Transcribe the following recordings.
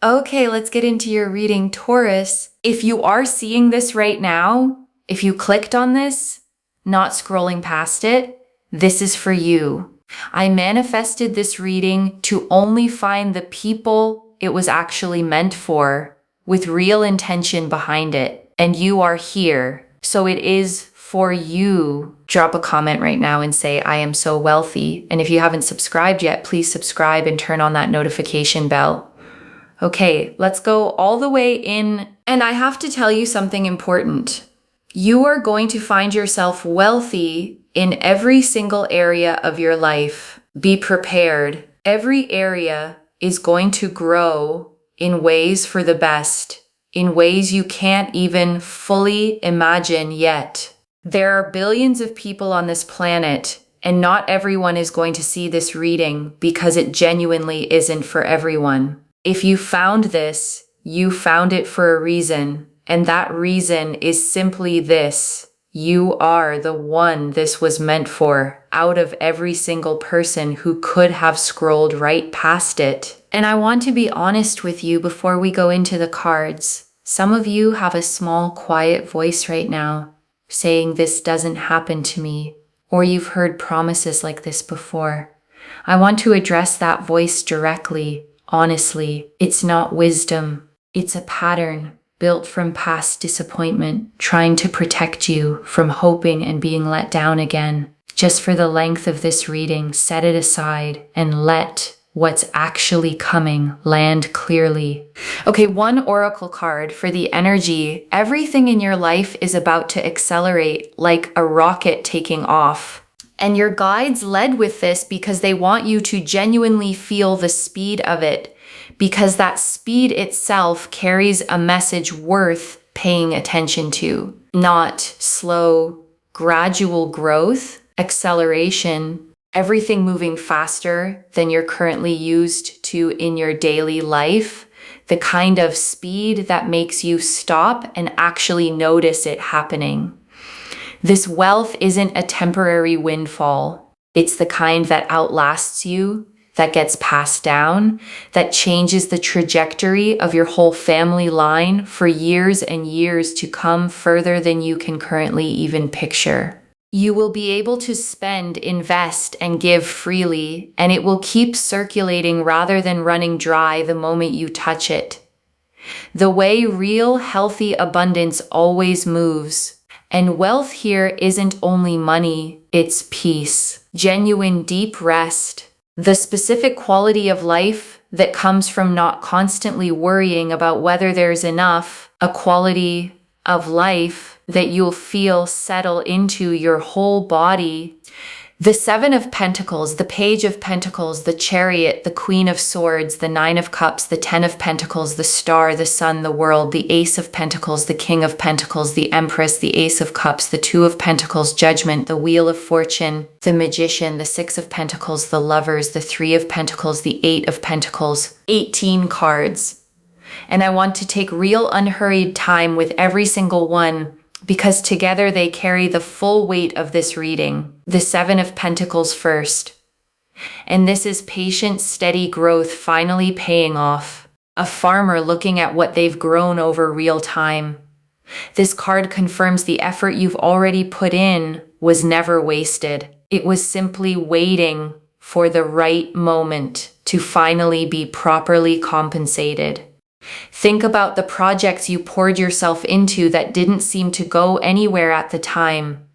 Okay, let's get into your reading, Taurus. If you are seeing this right now, if you clicked on this, not scrolling past it, this is for you. I manifested this reading to only find the people it was actually meant for, with real intention behind it. And you are here. So it is for you. Drop a comment right now and say, I am so wealthy. And if you haven't subscribed yet, please subscribe and turn on that notification bell. Okay, let's go all the way in. And I have to tell you something important. You are going to find yourself wealthy in every single area of your life. Be prepared. Every area is going to grow in ways for the best, in ways you can't even fully imagine yet. There are billions of people on this planet, and not everyone is going to see this reading because it genuinely isn't for everyone. If you found this, you found it for a reason, and that reason is simply this. You are the one this was meant for, out of every single person who could have scrolled right past it. And I want to be honest with you before we go into the cards. Some of you have a small, quiet voice right now saying this doesn't happen to me, or you've heard promises like this before. I want to address that voice directly. Honestly, it's not wisdom. It's a pattern built from past disappointment, trying to protect you from hoping and being let down again. Just for the length of this reading, set it aside and let what's actually coming land clearly. Okay, one oracle card for the energy. Everything in your life is about to accelerate like a rocket taking off. And your guides led with this because they want you to genuinely feel the speed of it, because that speed itself carries a message worth paying attention to. Not slow, gradual growth, acceleration, everything moving faster than you're currently used to in your daily life, the kind of speed that makes you stop and actually notice it happening. This wealth isn't a temporary windfall. It's the kind that outlasts you, that gets passed down, that changes the trajectory of your whole family line for years and years to come, further than you can currently even picture. You will be able to spend, invest, and give freely, and it will keep circulating rather than running dry the moment you touch it. The way real, healthy abundance always moves. And wealth here isn't only money, it's peace, genuine deep rest, the specific quality of life that comes from not constantly worrying about whether there's enough, a quality of life that you'll feel settle into your whole body. The Seven of Pentacles, the Page of Pentacles, the Chariot, the Queen of Swords, the Nine of Cups, the Ten of Pentacles, the Star, the Sun, the World, the Ace of Pentacles, the King of Pentacles, the Empress, the Ace of Cups, the Two of Pentacles, Judgment, the Wheel of Fortune, the Magician, the Six of Pentacles, the Lovers, the Three of Pentacles, the Eight of Pentacles, 18 cards. And I want to take real unhurried time with every single one, because together they carry the full weight of this reading. The Seven of Pentacles first. And this is patient, steady growth finally paying off. A farmer looking at what they've grown over real time. This card confirms the effort you've already put in was never wasted. It was simply waiting for the right moment to finally be properly compensated. Think about the projects you poured yourself into that didn't seem to go anywhere at the time.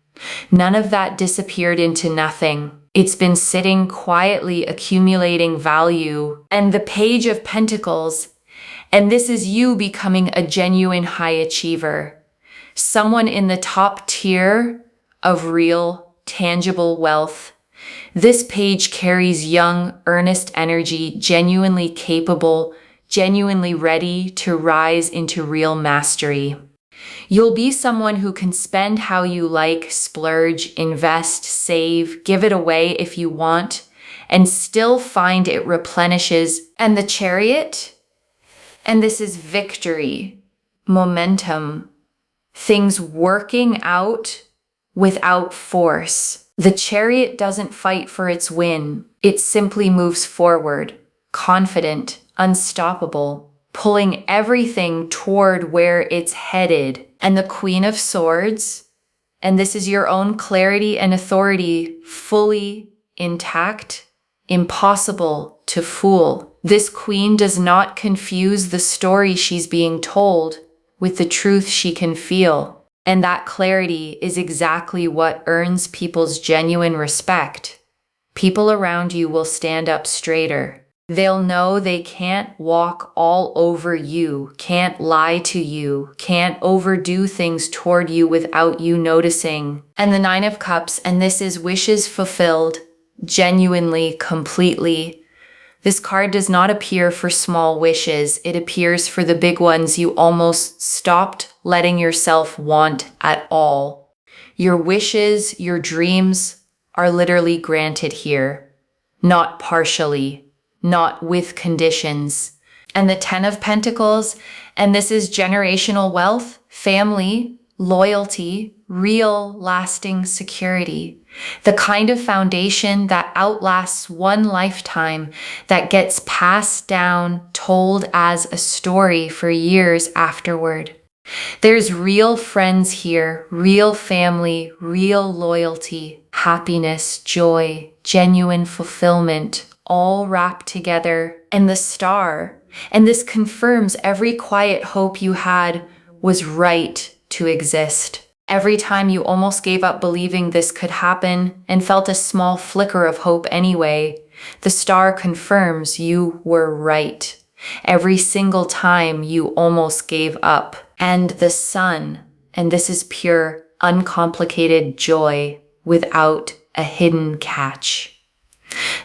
None of that disappeared into nothing. It's been sitting quietly accumulating value. And the Page of Pentacles, and this is you becoming a genuine high achiever. Someone in the top tier of real, tangible wealth. This page carries young, earnest energy, genuinely capable, genuinely ready to rise into real mastery. You'll be someone who can spend how you like, splurge, invest, save, give it away if you want, and still find it replenishes. And the Chariot? And this is victory, momentum, things working out without force. The Chariot doesn't fight for its win. It simply moves forward, confident, unstoppable, pulling everything toward where it's headed. And the Queen of Swords, and this is your own clarity and authority, fully intact, impossible to fool. This queen does not confuse the story she's being told with the truth she can feel. And that clarity is exactly what earns people's genuine respect. People around you will stand up straighter. They'll know they can't walk all over you, can't lie to you, can't overdo things toward you without you noticing. And the Nine of Cups, and this is wishes fulfilled, genuinely, completely. This card does not appear for small wishes. It appears for the big ones you almost stopped letting yourself want at all. Your wishes, your dreams are literally granted here, not partially, not with conditions. And the Ten of Pentacles, and this is generational wealth, family, loyalty, real lasting security. The kind of foundation that outlasts one lifetime, that gets passed down, told as a story for years afterward. There's real friends here, real family, real loyalty, happiness, joy, genuine fulfillment, all wrapped together. And the Star, and this confirms every quiet hope you had was right to exist. Every time you almost gave up believing this could happen and felt a small flicker of hope anyway, the Star confirms you were right. Every single time you almost gave up. And the Sun, and this is pure, uncomplicated joy without a hidden catch.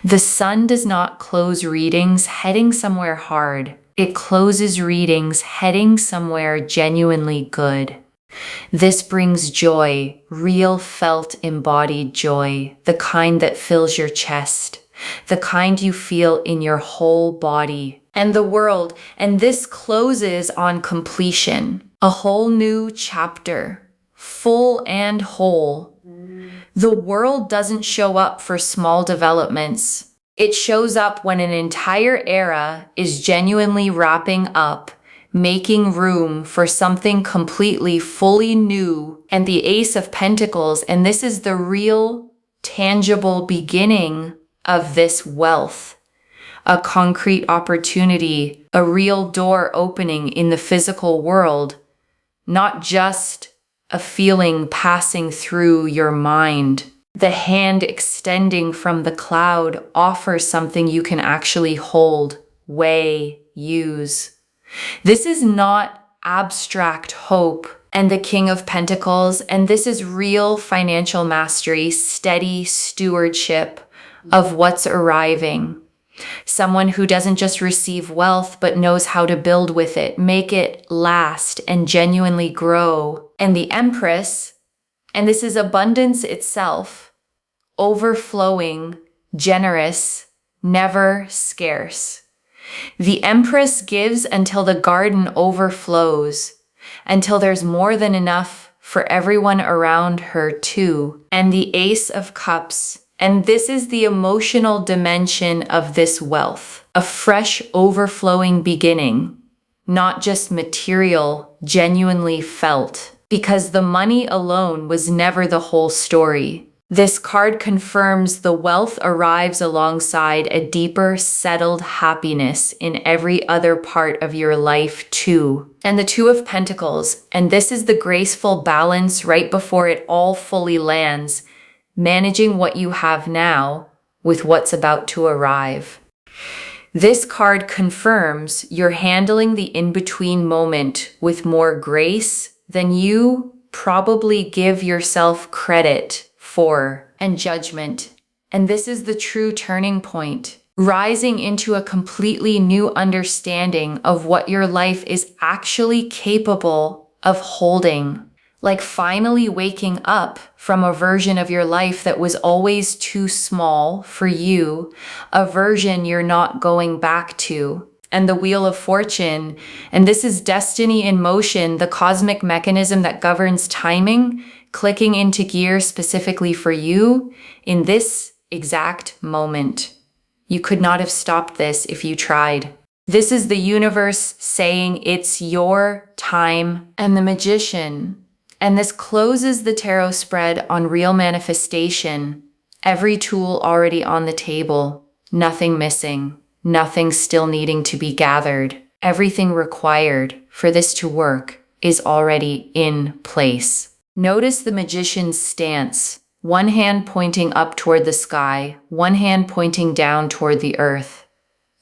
The Sun does not close readings heading somewhere hard. It closes readings heading somewhere genuinely good. This brings joy, real felt embodied joy, the kind that fills your chest, the kind you feel in your whole body and the world. And this closes on completion, a whole new chapter, full and whole. The world doesn't show up for small developments. It shows up when an entire era is genuinely wrapping up, making room for something completely, fully new. And the Ace of Pentacles, and this is the real, tangible beginning of this wealth. A concrete opportunity, a real door opening in the physical world, not just a feeling passing through your mind. The hand extending from the cloud offers something you can actually hold, weigh, use. This is not abstract hope. And the King of Pentacles, and this is real financial mastery, steady stewardship of what's arriving. Someone who doesn't just receive wealth, but knows how to build with it, make it last and genuinely grow. And the Empress, and this is abundance itself, overflowing, generous, never scarce. The Empress gives until the garden overflows, until there's more than enough for everyone around her too. And the Ace of Cups, and this is the emotional dimension of this wealth, a fresh overflowing beginning, not just material, genuinely felt, because the money alone was never the whole story. This card confirms the wealth arrives alongside a deeper, settled happiness in every other part of your life too. And the Two of Pentacles, and this is the graceful balance right before it all fully lands, managing what you have now with what's about to arrive. This card confirms you're handling the in-between moment with more grace than you probably give yourself credit for, and judgment. And this is the true turning point, rising into a completely new understanding of what your life is actually capable of holding. Like finally waking up from a version of your life that was always too small for you, a version you're not going back to. And the Wheel of Fortune, and this is destiny in motion, the cosmic mechanism that governs timing, clicking into gear specifically for you in this exact moment. You could not have stopped this if you tried. This is the universe saying it's your time. And the Magician. And this closes the tarot spread on real manifestation. Every tool already on the table. Nothing missing. Nothing still needing to be gathered. Everything required for this to work is already in place. Notice the Magician's stance. One hand pointing up toward the sky, one hand pointing down toward the earth.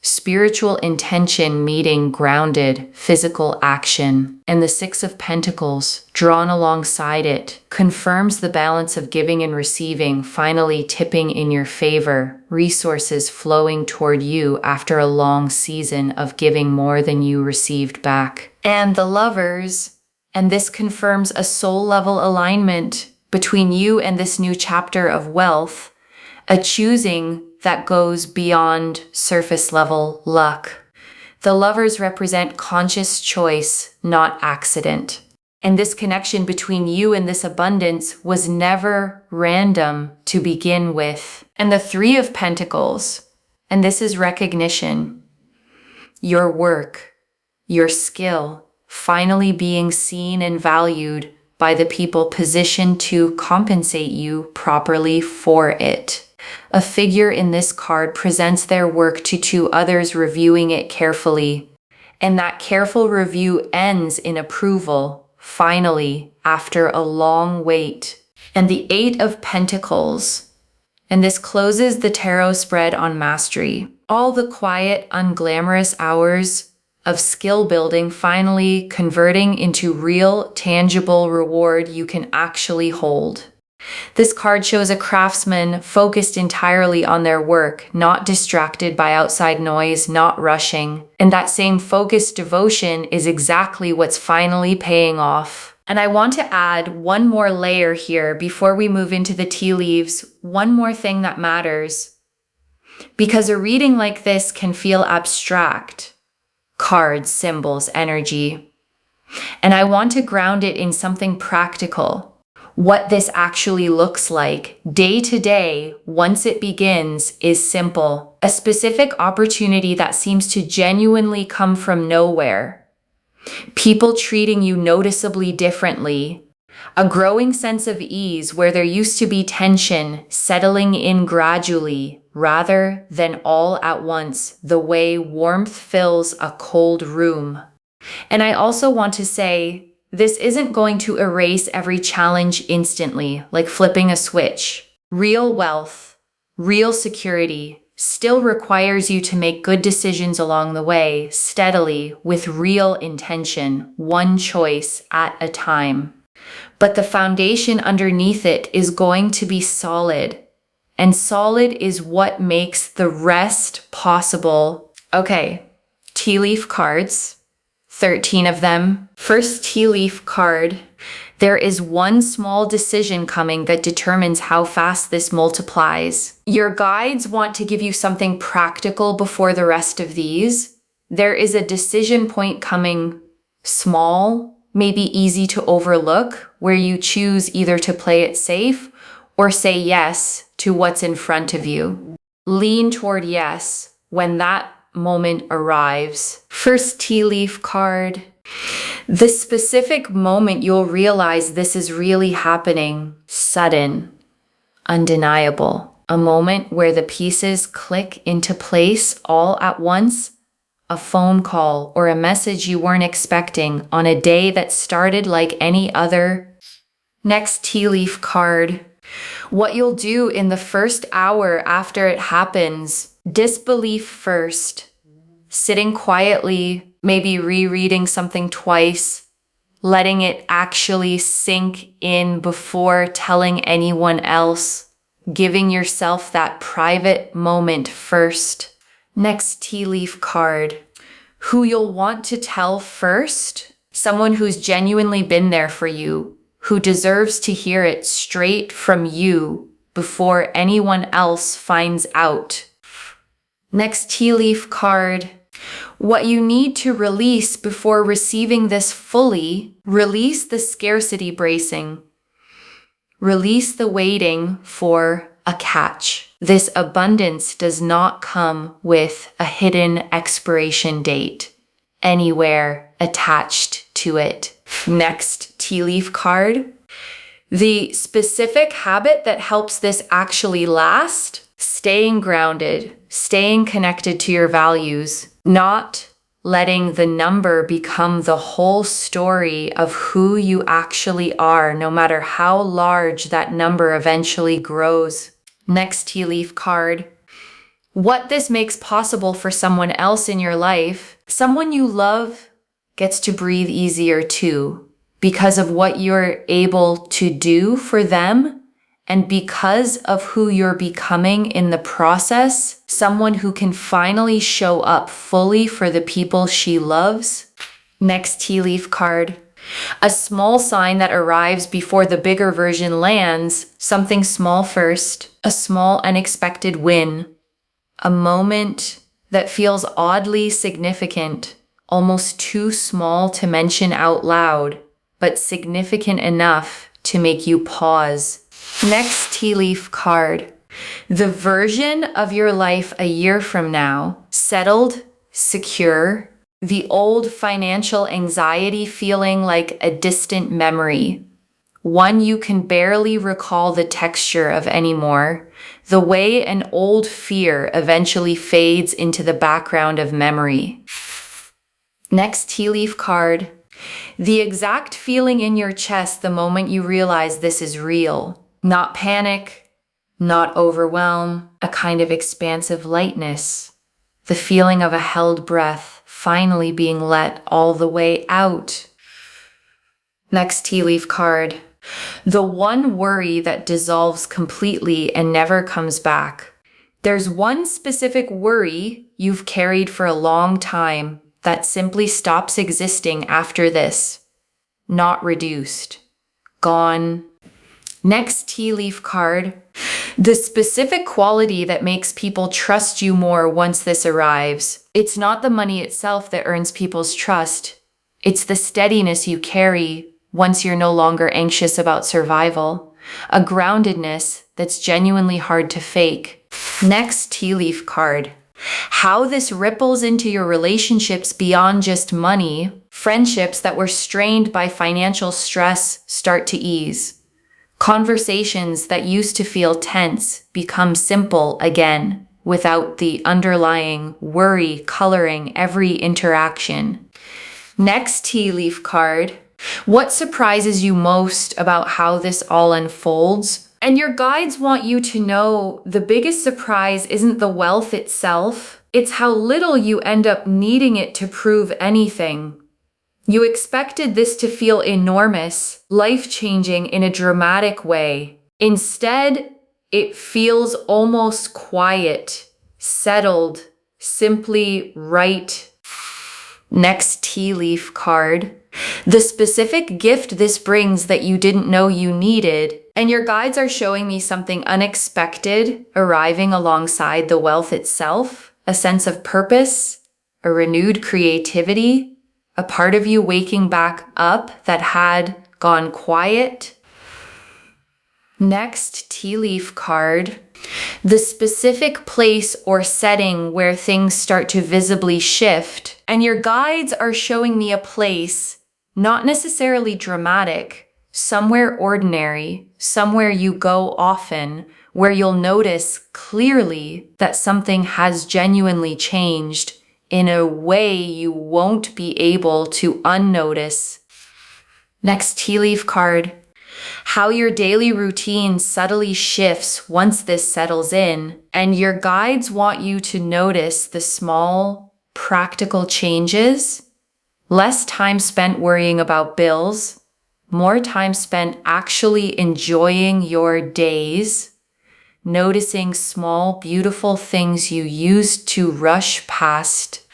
Spiritual intention meeting grounded physical action. And the Six of Pentacles, drawn alongside it, confirms the balance of giving and receiving finally tipping in your favor, resources flowing toward you after a long season of giving more than you received back. And the Lovers, and this confirms a soul-level alignment between you and this new chapter of wealth, a choosing that goes beyond surface-level luck. The Lovers represent conscious choice, not accident. And this connection between you and this abundance was never random to begin with. And the Three of Pentacles, and this is recognition. Your work, your skill, finally being seen and valued by the people positioned to compensate you properly for it. A figure in this card presents their work to two others reviewing it carefully, and that careful review ends in approval, finally, after a long wait. And the Eight of Pentacles, and this closes the tarot spread on mastery. All the quiet, unglamorous hours of skill building finally converting into real, tangible reward you can actually hold. This card shows a craftsman focused entirely on their work, not distracted by outside noise, not rushing. And that same focused devotion is exactly what's finally paying off. And I want to add one more layer here before we move into the tea leaves, one more thing that matters. Because a reading like this can feel abstract. Cards, symbols, energy. And I want to ground it in something practical. What this actually looks like day to day once it begins is simple. A specific opportunity that seems to genuinely come from nowhere. People treating you noticeably differently. A growing sense of ease where there used to be tension settling in gradually rather than all at once, the way warmth fills a cold room. And I also want to say, this isn't going to erase every challenge instantly, like flipping a switch. Real wealth, real security, still requires you to make good decisions along the way, steadily, with real intention, one choice at a time. But the foundation underneath it is going to be solid. And solid is what makes the rest possible. Okay, tea leaf cards. 13 of them. First tea leaf card. There is one small decision coming that determines how fast this multiplies. Your guides want to give you something practical before the rest of these. There is a decision point coming, small, maybe easy to overlook, where you choose either to play it safe or say yes to what's in front of you. Lean toward yes when that moment arrives. First tea leaf card. The specific moment you'll realize this is really happening. Sudden. Undeniable. A moment where the pieces click into place all at once. A phone call or a message you weren't expecting on a day that started like any other. Next tea leaf card. What you'll do in the first hour after it happens. Disbelief first. Sitting quietly, maybe rereading something twice, letting it actually sink in before telling anyone else, giving yourself that private moment first. Next tea leaf card. Who you'll want to tell first? Someone who's genuinely been there for you, who deserves to hear it straight from you before anyone else finds out. Next tea leaf card. What you need to release before receiving this fully, release the scarcity bracing. Release the waiting for a catch. This abundance does not come with a hidden expiration date anywhere attached to it. Next tea leaf card. The specific habit that helps this actually last: staying grounded, staying connected to your values, not letting the number become the whole story of who you actually are, no matter how large that number eventually grows. Next tea leaf card. What this makes possible for someone else in your life, someone you love, gets to breathe easier too, because of what you're able to do for them, and because of who you're becoming in the process, someone who can finally show up fully for the people she loves. Next tea leaf card. A small sign that arrives before the bigger version lands, something small first, a small unexpected win, a moment that feels oddly significant, almost too small to mention out loud, but significant enough to make you pause. Next tea leaf card. The version of your life a year from now, settled, secure, the old financial anxiety feeling like a distant memory, one you can barely recall the texture of anymore, the way an old fear eventually fades into the background of memory. Next tea leaf card. The exact feeling in your chest the moment you realize this is real. Not panic, not overwhelm, a kind of expansive lightness. The feeling of a held breath finally being let all the way out. Next tea leaf card. The one worry that dissolves completely and never comes back. There's one specific worry you've carried for a long time that simply stops existing after this. Not reduced. Gone. Next tea leaf card. The specific quality that makes people trust you more once this arrives. It's not the money itself that earns people's trust. It's the steadiness you carry once you're no longer anxious about survival. A groundedness that's genuinely hard to fake. Next tea leaf card. How this ripples into your relationships beyond just money. Friendships that were strained by financial stress start to ease. Conversations that used to feel tense become simple again, without the underlying worry coloring every interaction. Next tea leaf card. What surprises you most about how this all unfolds? And your guides want you to know the biggest surprise isn't the wealth itself, it's how little you end up needing it to prove anything. You expected this to feel enormous, life-changing in a dramatic way. Instead, it feels almost quiet, settled, simply right. Next tea leaf card. The specific gift this brings that you didn't know you needed, and your guides are showing me something unexpected arriving alongside the wealth itself, a sense of purpose, a renewed creativity, a part of you waking back up that had gone quiet. Next tea leaf card. The specific place or setting where things start to visibly shift, and your guides are showing me a place, not necessarily dramatic, somewhere ordinary, somewhere you go often, where you'll notice clearly that something has genuinely changed in a way you won't be able to unnotice. Next tea leaf card. How your daily routine subtly shifts once this settles in, and your guides want you to notice the small, practical changes. Less time spent worrying about bills, more time spent actually enjoying your days, noticing small, beautiful things you used to rush past.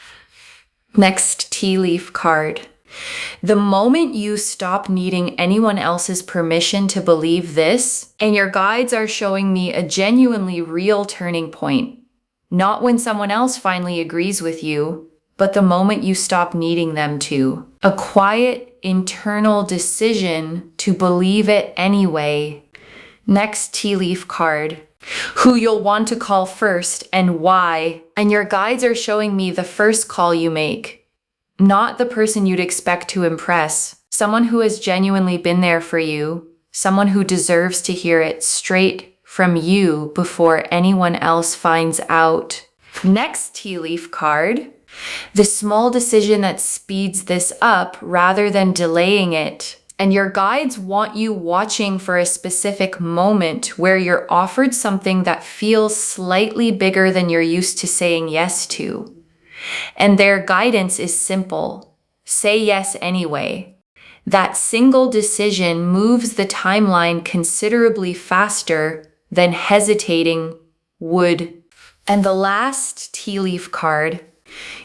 Next tea leaf card. The moment you stop needing anyone else's permission to believe this, and your guides are showing me a genuinely real turning point, not when someone else finally agrees with you, but the moment you stop needing them to. A quiet, internal decision to believe it anyway. Next tea leaf card. who you'll want to call first and why. And your guides are showing me the first call you make, not the person you'd expect to impress, someone who has genuinely been there for you, someone who deserves to hear it straight from you before anyone else finds out. Next tea leaf card, the small decision that speeds this up rather than delaying it. And your guides want you watching for a specific moment where you're offered something that feels slightly bigger than you're used to saying yes to. And their guidance is simple. Say yes anyway. That single decision moves the timeline considerably faster than hesitating would. And the last tea leaf card,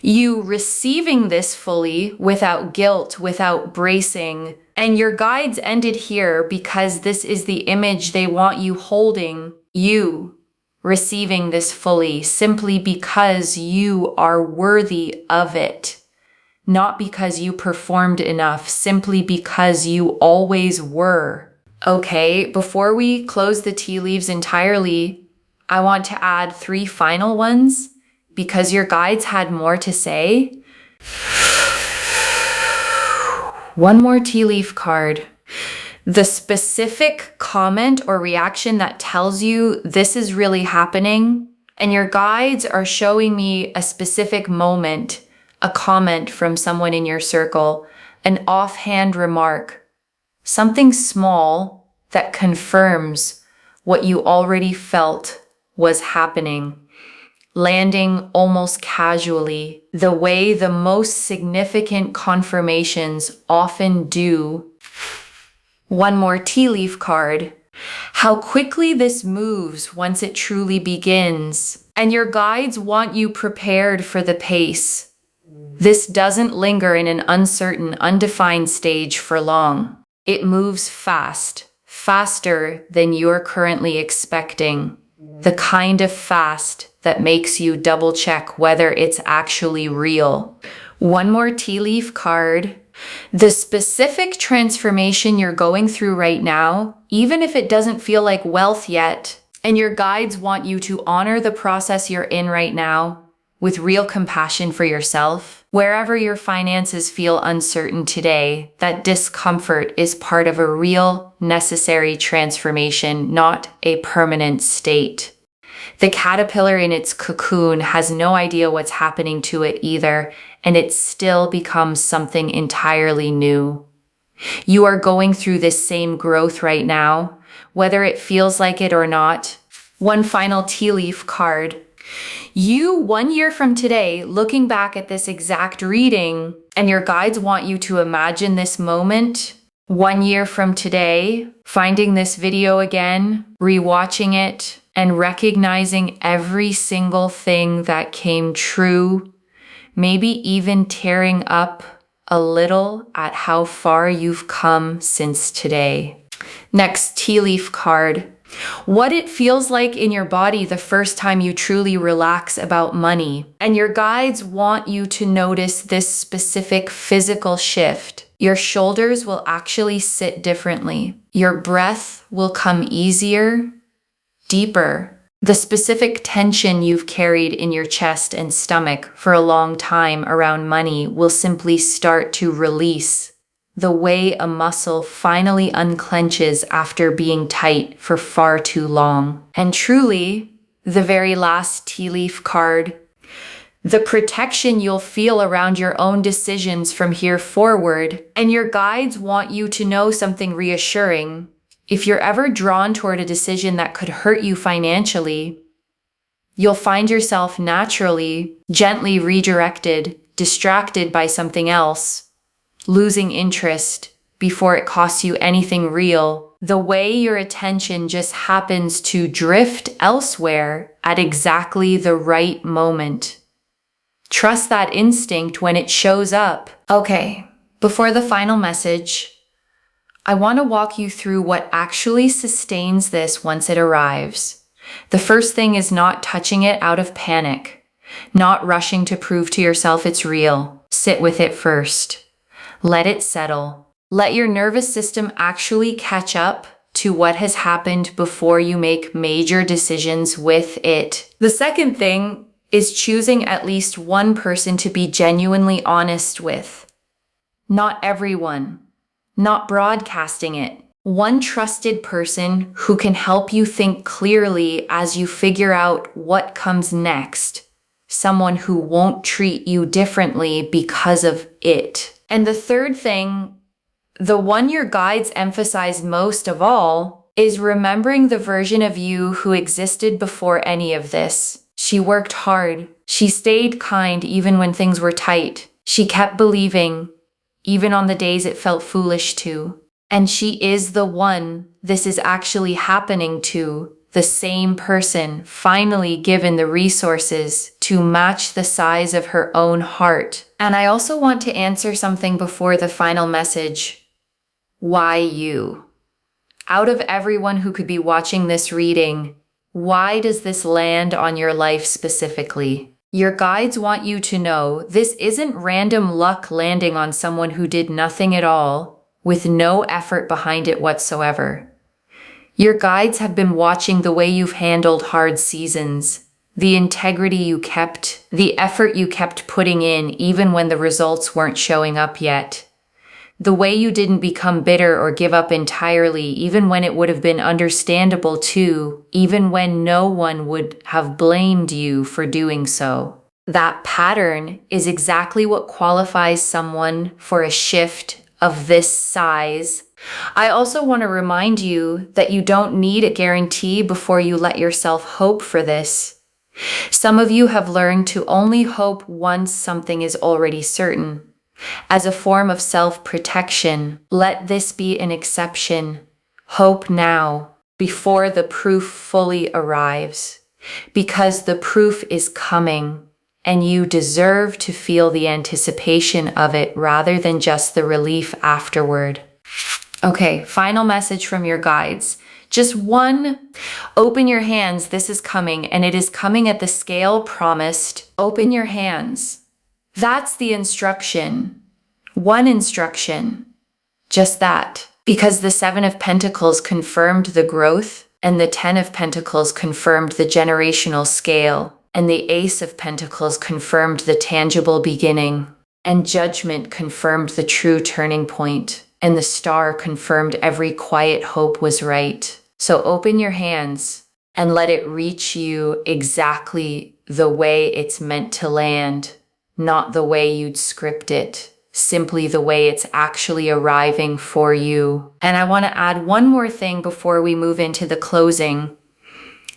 you receiving this fully without guilt, without bracing. And your guides ended here because this is the image they want you holding, you receiving this fully simply because you are worthy of it. Not because you performed enough, simply because you always were. Okay, before we close the tea leaves entirely, I want to add 3 final ones because your guides had more to say. One more tea leaf card. The specific comment or reaction that tells you this is really happening, and your guides are showing me a specific moment, a comment from someone in your circle, an offhand remark, something small that confirms what you already felt was happening, landing almost casually, the way the most significant confirmations often do. One more tea leaf card. How quickly this moves once it truly begins. And your guides want you prepared for the pace. This doesn't linger in an uncertain, undefined stage for long. It moves fast, faster than you're currently expecting. The kind of fast that makes you double check whether it's actually real. One more tea leaf card. The specific transformation you're going through right now, even if it doesn't feel like wealth yet, and your guides want you to honor the process you're in right now with real compassion for yourself. Wherever your finances feel uncertain today, that discomfort is part of a real, necessary transformation, not a permanent state. The caterpillar in its cocoon has no idea what's happening to it either, and it still becomes something entirely new. You are going through this same growth right now, whether it feels like it or not. One final tea leaf card. You, 1 year from today, looking back at this exact reading, and your guides want you to imagine this moment. 1 year from today, finding this video again, rewatching it, and recognizing every single thing that came true, maybe even tearing up a little at how far you've come since today. Next tea leaf card. What it feels like in your body the first time you truly relax about money. And your guides want you to notice this specific physical shift. Your shoulders will actually sit differently. Your breath will come easier, deeper. The specific tension you've carried in your chest and stomach for a long time around money will simply start to release, the way a muscle finally unclenches after being tight for far too long. And truly, the very last tea leaf card, the protection you'll feel around your own decisions from here forward. And your guides want you to know something reassuring. If you're ever drawn toward a decision that could hurt you financially, you'll find yourself naturally, gently redirected, distracted by something else, losing interest before it costs you anything real. The way your attention just happens to drift elsewhere at exactly the right moment. Trust that instinct when it shows up. Okay, before the final message, I want to walk you through what actually sustains this once it arrives. The first thing is not touching it out of panic, not rushing to prove to yourself it's real. Sit with it first. Let it settle. Let your nervous system actually catch up to what has happened before you make major decisions with it. The second thing is choosing at least one person to be genuinely honest with. Not everyone. Not broadcasting it. One trusted person who can help you think clearly as you figure out what comes next. Someone who won't treat you differently because of it. And the third thing, the one your guides emphasize most of all, is remembering the version of you who existed before any of this. She worked hard. She stayed kind even when things were tight. She kept believing, even on the days it felt foolish to. And she is the one this is actually happening to, the same person finally given the resources to match the size of her own heart. And I also want to answer something before the final message. Why you? Out of everyone who could be watching this reading, why does this land on your life specifically? Your guides want you to know this isn't random luck landing on someone who did nothing at all, with no effort behind it whatsoever. Your guides have been watching the way you've handled hard seasons, the integrity you kept, the effort you kept putting in even when the results weren't showing up yet. The way you didn't become bitter or give up entirely, even when it would have been understandable to, even when no one would have blamed you for doing so. That pattern is exactly what qualifies someone for a shift of this size. I also want to remind you that you don't need a guarantee before you let yourself hope for this. Some of you have learned to only hope once something is already certain. As a form of self-protection, let this be an exception. Hope now, before the proof fully arrives, because the proof is coming, and you deserve to feel the anticipation of it rather than just the relief afterward. Okay, final message from your guides. Just one. Open your hands, this is coming, and it is coming at the scale promised. Open your hands. That's the instruction. One instruction. Just that. Because the Seven of Pentacles confirmed the growth, and the Ten of Pentacles confirmed the generational scale, and the Ace of Pentacles confirmed the tangible beginning, and Judgment confirmed the true turning point, and the Star confirmed every quiet hope was right. So open your hands and let it reach you exactly the way it's meant to land. Not the way you'd script it, simply the way it's actually arriving for you. And I want to add one more thing before we move into the closing.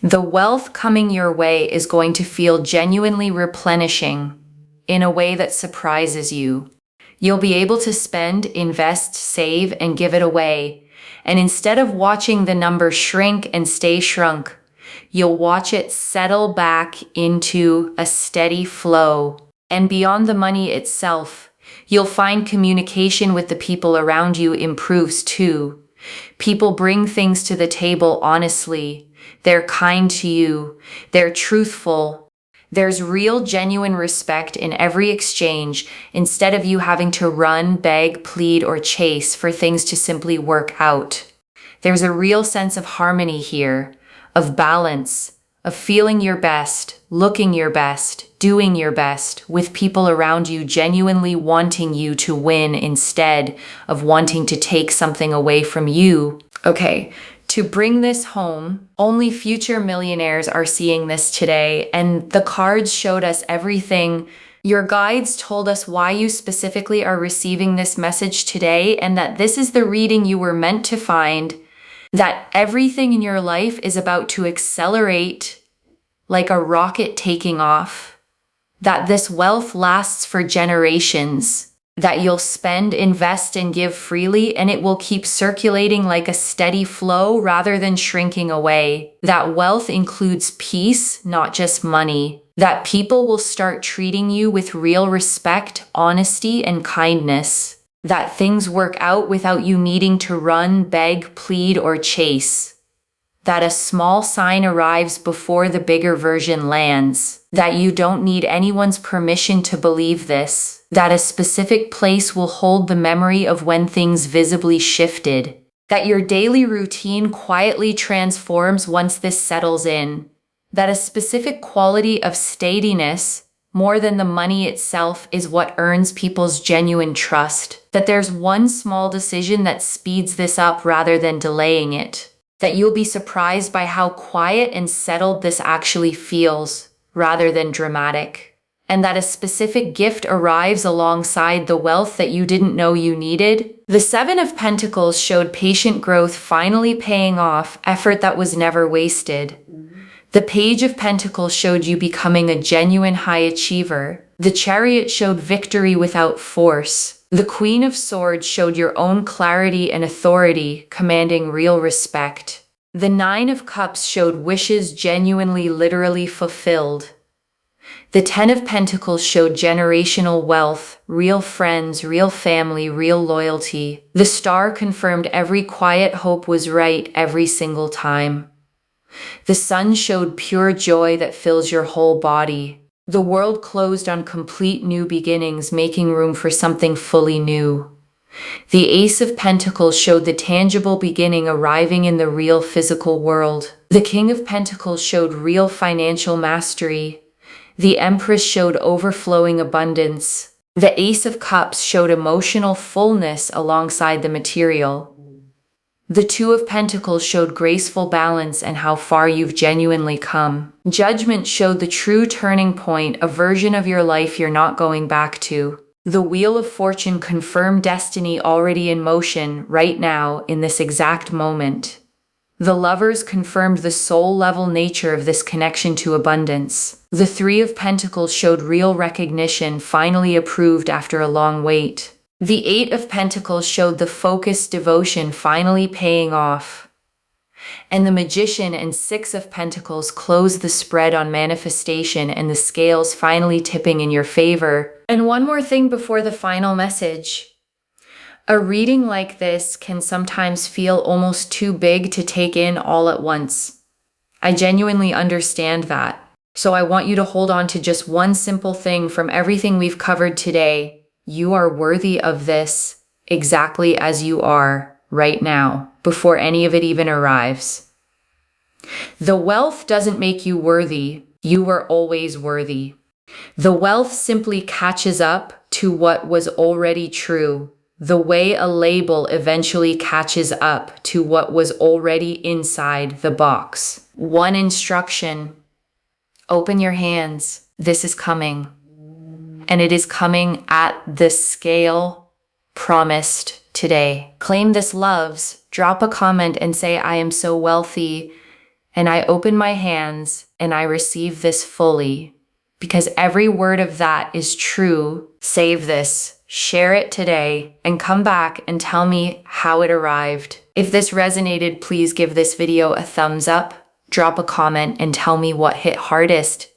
The wealth coming your way is going to feel genuinely replenishing in a way that surprises you. You'll be able to spend, invest, save, and give it away. And instead of watching the number shrink and stay shrunk, you'll watch it settle back into a steady flow. And beyond the money itself, you'll find communication with the people around you improves too. People bring things to the table honestly. They're kind to you. They're truthful. There's real, genuine respect in every exchange instead of you having to run, beg, plead, or chase for things to simply work out. There's a real sense of harmony here, of balance, of feeling your best, looking your best, doing your best, with people around you genuinely wanting you to win instead of wanting to take something away from you. Okay, to bring this home, only future millionaires are seeing this today, and the cards showed us everything. Your guides told us why you specifically are receiving this message today, and that this is the reading you were meant to find. That everything in your life is about to accelerate like a rocket taking off. That this wealth lasts for generations. That you'll spend, invest, and give freely, and it will keep circulating like a steady flow rather than shrinking away. That wealth includes peace, not just money. That people will start treating you with real respect, honesty, and kindness. That things work out without you needing to run, beg, plead, or chase. That a small sign arrives before the bigger version lands. That you don't need anyone's permission to believe this. That a specific place will hold the memory of when things visibly shifted. that your daily routine quietly transforms once this settles in, that a specific quality of steadiness, more than the money itself, is what earns people's genuine trust, that there's one small decision that speeds this up rather than delaying it, that you'll be surprised by how quiet and settled this actually feels, rather than dramatic, and that a specific gift arrives alongside the wealth that you didn't know you needed. The Seven of Pentacles showed patient growth finally paying off, effort that was never wasted. The Page of Pentacles showed you becoming a genuine high achiever. The Chariot showed victory without force. The Queen of Swords showed your own clarity and authority, commanding real respect. The Nine of Cups showed wishes genuinely, literally fulfilled. The Ten of Pentacles showed generational wealth, real friends, real family, real loyalty. The Star confirmed every quiet hope was right every single time. The Sun showed pure joy that fills your whole body. The World closed on complete new beginnings, making room for something fully new. The Ace of Pentacles showed the tangible beginning arriving in the real physical world. The King of Pentacles showed real financial mastery. The Empress showed overflowing abundance. The Ace of Cups showed emotional fullness alongside the material. The Two of Pentacles showed graceful balance and how far you've genuinely come. Judgment showed the true turning point, a version of your life you're not going back to. The Wheel of Fortune confirmed destiny already in motion right now in this exact moment. The Lovers confirmed the soul-level nature of this connection to abundance. The Three of Pentacles showed real recognition, finally approved after a long wait. The Eight of Pentacles showed the focused devotion finally paying off. And the Magician and Six of Pentacles closed the spread on manifestation and the scales finally tipping in your favor. And one more thing before the final message. A reading like this can sometimes feel almost too big to take in all at once. I genuinely understand that. So I want you to hold on to just one simple thing from everything we've covered today. You are worthy of this exactly as you are right now, before any of it even arrives. The wealth doesn't make you worthy. You were always worthy. The wealth simply catches up to what was already true, the way a label eventually catches up to what was already inside the box. One instruction: open your hands. This is coming. And it is coming at the scale promised today. Claim this, loves. Drop a comment and say, I am so wealthy, and I open my hands, and I receive this fully. Because every word of that is true. Save this, share it today, and come back and tell me how it arrived. If this resonated, please give this video a thumbs up, drop a comment, and tell me what hit hardest.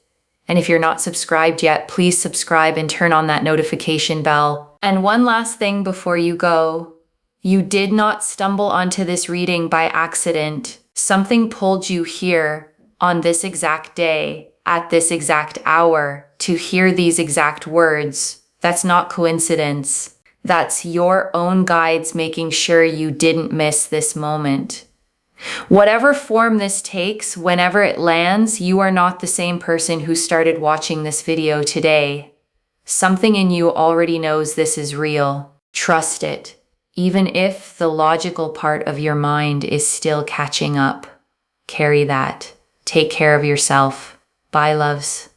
And if you're not subscribed yet, please subscribe and turn on that notification bell. And one last thing before you go. You did not stumble onto this reading by accident. Something pulled you here on this exact day, at this exact hour, to hear these exact words. That's not coincidence. That's your own guides making sure you didn't miss this moment. Whatever form this takes, whenever it lands, you are not the same person who started watching this video today. Something in you already knows this is real. Trust it, even if the logical part of your mind is still catching up. Carry that. Take care of yourself. Bye, loves.